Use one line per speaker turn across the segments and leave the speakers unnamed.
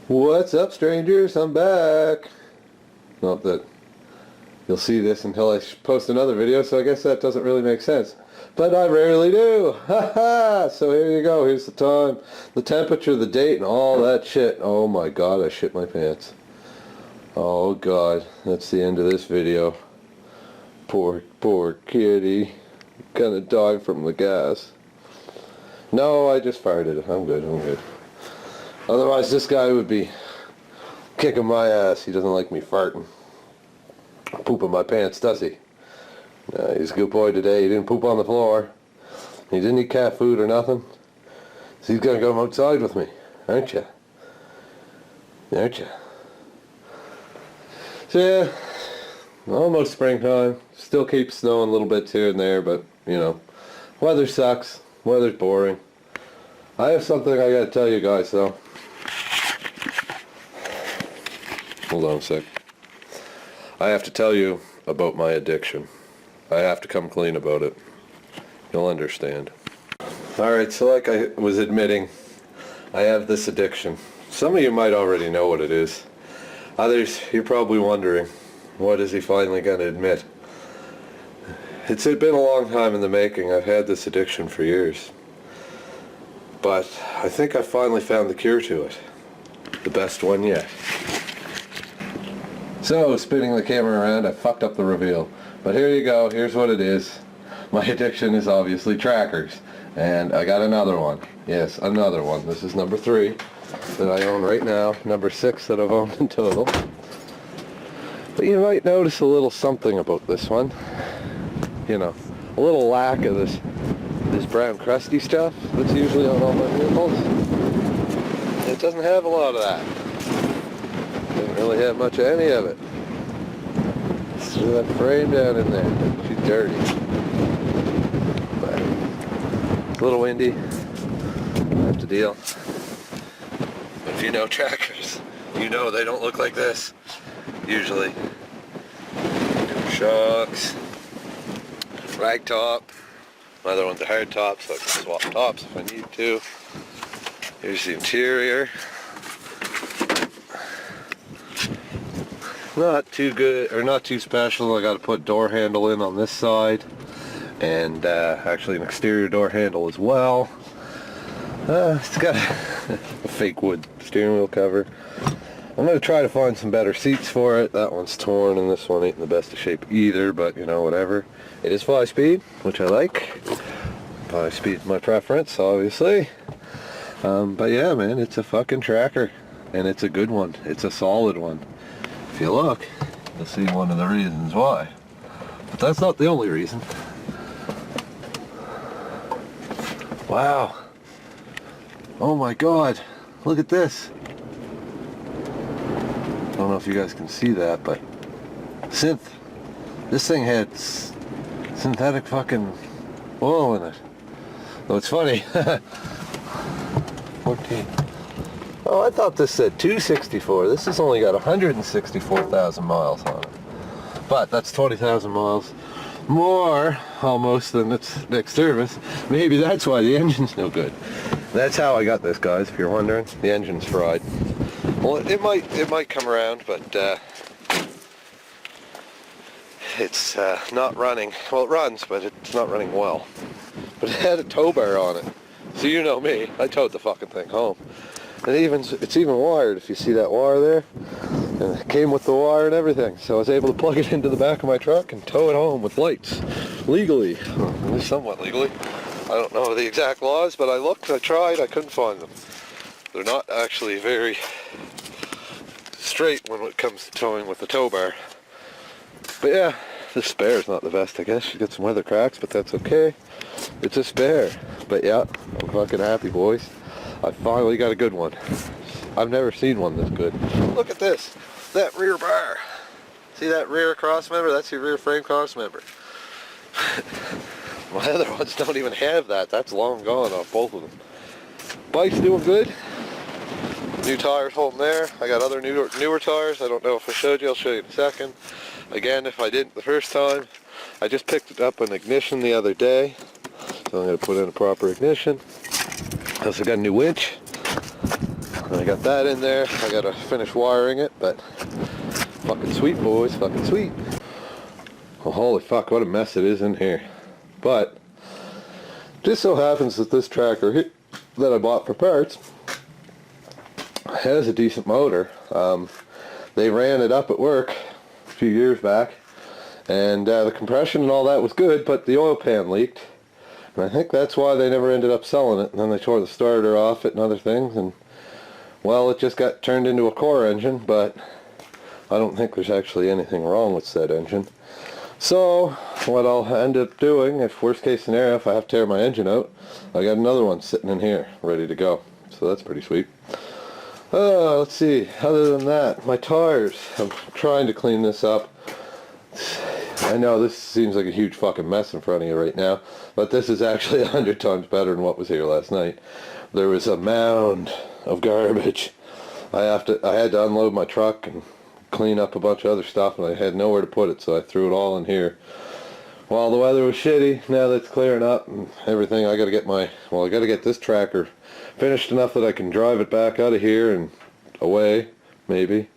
What's up, strangers? I'm back. Not that you'll see this until I post another video, so I guess that doesn't really make sense. But I rarely do. Ha! So here you go. Here's the time, the temperature, the date, and all that shit. Oh my god, I shit my pants. Oh god, that's the end of this video. Poor kitty. Gonna die from the gas. No, I just farted. I'm good. Otherwise, this guy would be kicking my ass. He doesn't like me farting. Pooping my pants, does he? He's a good boy today. He didn't poop on the floor. He didn't eat cat food or nothing. So he's going to come outside with me, aren't you? Aren't you? So yeah, almost springtime. Still keeps snowing a little bit here and there, but, you know, weather sucks. Weather's boring. I have something I got to tell you guys, though. Hold on a sec. I have to tell you about my addiction. I have to come clean about it. You'll understand. Alright, so like I was admitting, I have this addiction. Some of you might already know what it is. Others, you're probably wondering, what is he finally going to admit? It's been a long time in the making. I've had this addiction for years. But I think I finally found the cure to it. The best one yet. So, spinning the camera around, I fucked up the reveal. But here you go, here's what it is. My addiction is obviously trackers. And I got another one. Yes, another one. This is number 3 that I own right now. Number 6 that I've owned in total. But you might notice a little something about this one. You know, a little lack of this brown crusty stuff that's usually on all my vehicles. It doesn't have a lot of that. Doesn't really have much of any of it. See that frame down in there. She's dirty. But it's a little windy. That's the deal. If you know trackers, you know they don't look like this. Usually. Shocks. Rag top. My other one's a hard top, so I can swap tops if I need to. Here's the interior. Not too good, or not too special. I got to put door handle in on this side, and actually an exterior door handle as well. It's got a fake wood steering wheel cover. I'm going to try to find some better seats for it. That one's torn and this one ain't in the best of shape either, but you know, whatever. It is 5-speed, which I like. 5-speed's my preference, obviously. But yeah, man, it's a fucking tracker. And it's a good one. It's a solid one. If you look, you'll see one of the reasons why. But that's not the only reason. Wow. Oh my god. Look at this. I don't know if you guys can see that, but this thing had synthetic fucking oil in it. Though it's funny. 14. Oh, I thought this said 264. This has only got 164,000 miles on it. But that's 20,000 miles more almost than its next service. Maybe that's why the engine's no good. That's how I got this, guys, if you're wondering. The engine's fried. Well, it might come around, but it's not running. Well, it runs, but it's not running well. But it had a tow bar on it, so you know me. I towed the fucking thing home. And it's even wired. If you see that wire there, and it came with the wire and everything. So I was able to plug it into the back of my truck and tow it home with lights, legally, at least somewhat legally. I don't know the exact laws, but I looked, I tried, I couldn't find them. They're not actually very straight when it comes to towing with the tow bar. But yeah, the spare's not the best, I guess. You get some weather cracks, but that's okay. It's a spare. But yeah, I'm fucking happy, boys. I finally got a good one. I've never seen one this good. Look at this. That rear bar. See that rear cross member? That's your rear frame cross member. My other ones don't even have that. That's long gone off both of them. Bike's doing good. New tires holding there. I got other newer tires. I don't know if I showed you. I'll show you in a second. Again, if I didn't the first time, I just picked up an ignition the other day. So I'm going to put in a proper ignition. I also got a new winch. I I got that in there. I gotta finish wiring it, but fucking sweet, boys, fucking sweet. Well, holy fuck, what a mess it is in here. But just so happens that this tractor that I bought for parts has a decent motor. They ran it up at work a few years back, and the compression and all that was good, but the oil pan leaked, and I think that's why they never ended up selling it. And then they tore the starter off it and other things, and well, it just got turned into a core engine, but I don't think there's actually anything wrong with said engine. So what I'll end up doing, if worst case scenario, if I have to tear my engine out, I got another one sitting in here ready to go. So that's pretty sweet. Let's see, other than that, my tires, I'm trying to clean this up. I know this seems like a huge fucking mess in front of you right now, but this is actually 100 times better than what was here last night. There was a mound of garbage. I had to unload my truck and clean up a bunch of other stuff, and I had nowhere to put it, so I threw it all in here. While the weather was shitty, now that it's clearing up and everything, I gotta get this tractor finished enough that I can drive it back out of here and away, maybe,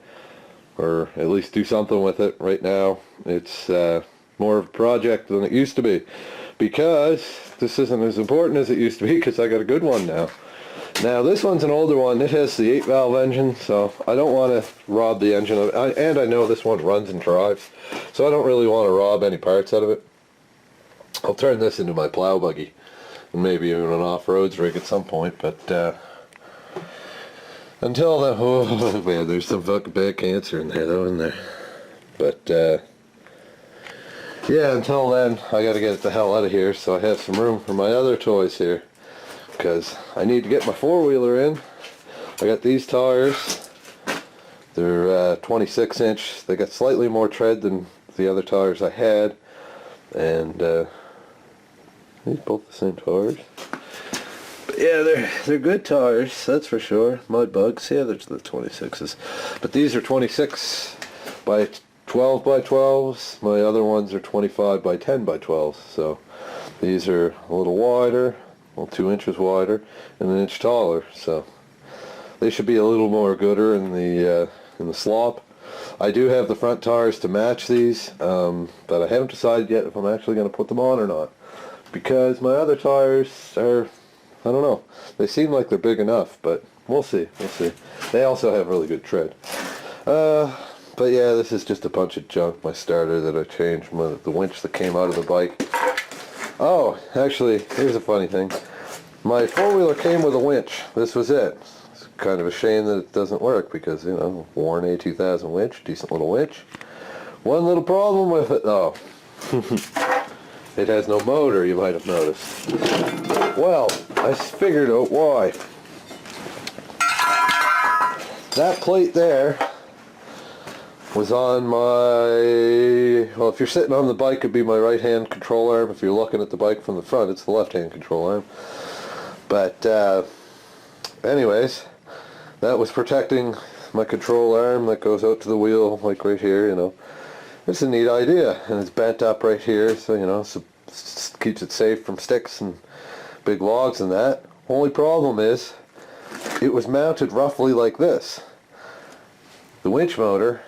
or at least do something with it. Right now it's more of a project than it used to be, because this isn't as important as it used to be, because I got a good one now. Now this one's an older one. It has the 8-valve engine, so I don't want to rob the engine of it, and I know this one runs and drives, so I don't really want to rob any parts out of it. I'll turn this into my plow buggy, and maybe even an off-roads rig at some point, but until then, oh man, there's some fucking bad cancer in there though, in there. But yeah, until then, I gotta get the hell out of here so I have some room for my other toys here, because I need to get my four-wheeler in. I got these tires. They're 26-inch. They got slightly more tread than the other tires I had, and these both the same tires. But yeah, they're good tires, that's for sure. Mud Bugs, yeah, they're the 26s. But these are 26 by 12 by 12s. My other ones are 25 by 10 by 12s. So these are a little wider, well, 2 inches wider, and an inch taller. So they should be a little more gooder in the slop. I do have the front tires to match these, but I haven't decided yet if I'm actually going to put them on or not, because my other tires are, I don't know, they seem like they're big enough, but we'll see, we'll see. They also have really good tread. But yeah, this is just a bunch of junk. My starter that I changed, the winch that came out of the bike. Oh, actually, here's a funny thing. My four-wheeler came with a winch. This was it. It's kind of a shame that it doesn't work, because, you know, Warn A2000 winch, decent little winch. One little problem with it, though. It has no motor, you might have noticed. Well, I figured out why. That plate there was on my, well, if you're sitting on the bike, it'd be my right-hand control arm. If you're looking at the bike from the front, it's the left-hand control arm. But anyways, that was protecting my control arm that goes out to the wheel, like right here, you know. It's a neat idea, and it's bent up right here, so, you know, so keeps it safe from sticks and big logs and that. Only problem is, it was mounted roughly like this. The winch motor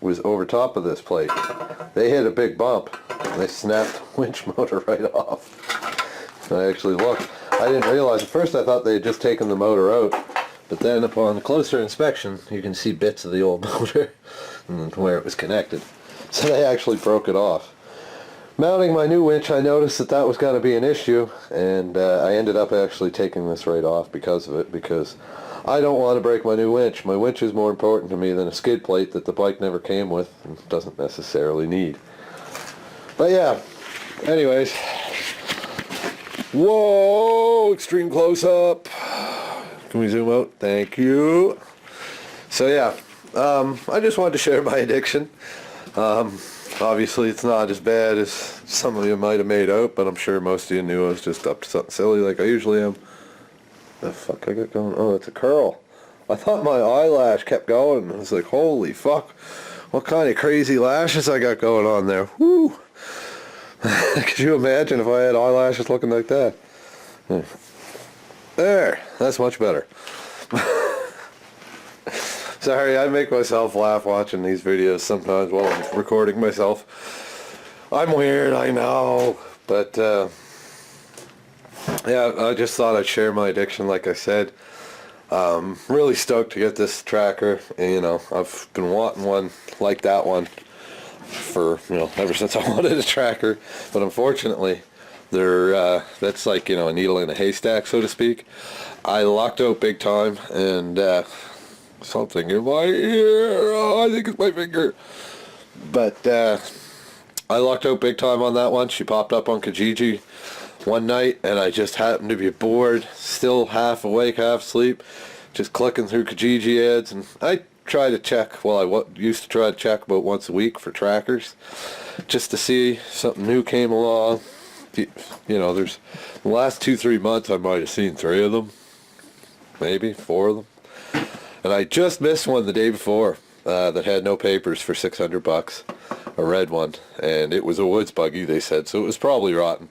was over top of this plate. They hit a big bump, and they snapped the winch motor right off. I actually looked. I didn't realize, at first I thought they had just taken the motor out, but then upon closer inspection, you can see bits of the old motor and where it was connected. So they actually broke it off. Mounting my new winch, I noticed that that was going to be an issue, and I ended up actually taking this right off because of it, because I don't want to break my new winch. My winch is more important to me than a skid plate that the bike never came with and doesn't necessarily need. But yeah, anyways. Whoa, extreme close-up. Can we zoom out? Thank you. So yeah, I just wanted to share my addiction. Obviously it's not as bad as some of you might have made out, but I'm sure most of you knew I was just up to something silly like I usually am. The fuck I got going? Oh, it's a curl. I thought my eyelash kept going. I was like, holy fuck, what kind of crazy lashes I got going on there. Woo! Could you imagine if I had eyelashes looking like that? There, that's much better. Sorry, I make myself laugh watching these videos sometimes while I'm recording myself. I'm weird, I know, but yeah, I just thought I'd share my addiction like I said. Really stoked to get this tracker, and you know, I've been wanting one like that one for, you know, ever since I wanted a tracker, but unfortunately they're that's like, you know, a needle in a haystack, so to speak. I lucked out big time, and something in my ear, oh, I think it's my finger, but I lucked out big time on that one. She popped up on Kijiji one night, and I just happened to be bored, still half awake, half asleep, just clicking through Kijiji ads, and I try to check, well, I used to try to check about once a week for trackers, just to see something new came along. You know, there's the last 2-3 months I might have seen 3 of them, maybe 4 of them, and I just missed one the day before that had no papers for $600, a red one, and it was a woods buggy, they said, so it was probably rotten.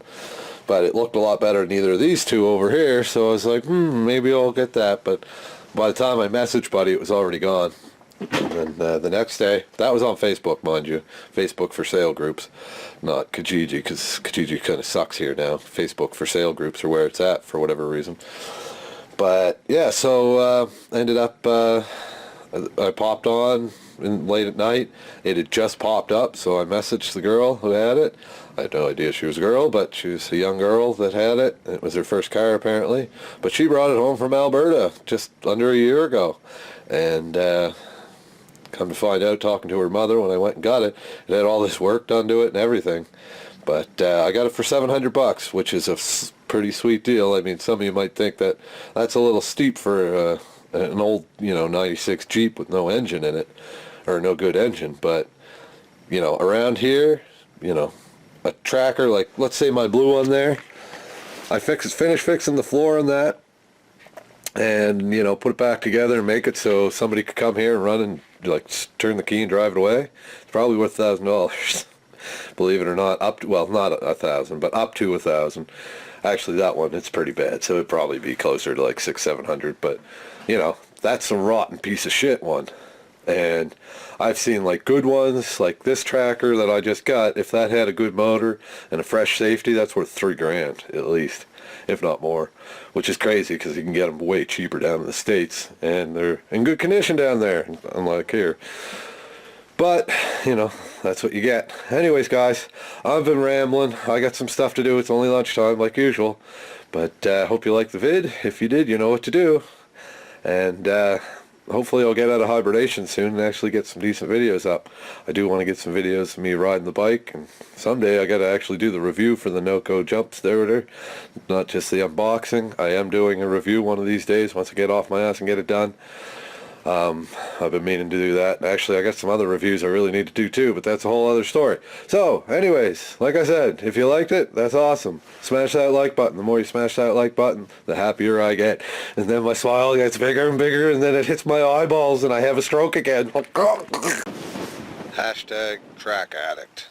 But it looked a lot better than either of these two over here, so I was like, maybe I'll get that. But by the time I messaged Buddy, it was already gone. And the next day, that was on Facebook, mind you, Facebook for sale groups, not Kijiji, because Kijiji kind of sucks here now. Facebook for sale groups are where it's at for whatever reason. But yeah, so ended up, I popped on late at night. It had just popped up, so I messaged the girl who had it. I had no idea she was a girl, but she was a young girl that had it. It was her first car, apparently. But she brought it home from Alberta just under a year ago. And come to find out, talking to her mother when I went and got it, it had all this work done to it and everything. But I got it for $700, which is a pretty sweet deal. I mean, some of you might think that that's a little steep for an old, you know, 96 Jeep with no engine in it, or no good engine. But, you know, around here, you know, a tracker, like let's say my blue one there, I finished fixing the floor on that, and you know, put it back together and make it so somebody could come here and run and like turn the key and drive it away. It's probably worth $1,000. Believe it or not, up to, well, not 1,000, but up to 1,000. Actually, that one, it's pretty bad, so it'd probably be closer to like 600-700. But you know, that's a rotten piece of shit one. And I've seen like good ones, like this tracker that I just got. If that had a good motor and a fresh safety, that's worth $3,000 at least, if not more. Which is crazy because you can get them way cheaper down in the States, and they're in good condition down there, unlike here. But you know, that's what you get. Anyways, guys, I've been rambling. I got some stuff to do. It's only lunchtime, like usual. But hope you liked the vid. If you did, you know what to do. And hopefully I'll get out of hibernation soon and actually get some decent videos up. I do want to get some videos of me riding the bike, and someday I got to actually do the review for the Noco jump starter, not just the unboxing. I am doing a review one of these days once I get off my ass and get it done. I've been meaning to do that. Actually, I got some other reviews I really need to do too, but that's a whole other story. So, anyways, like I said, if you liked it, that's awesome. Smash that like button. The more you smash that like button, the happier I get. And then my smile gets bigger and bigger, and then it hits my eyeballs, and I have a stroke again. Hashtag track addict.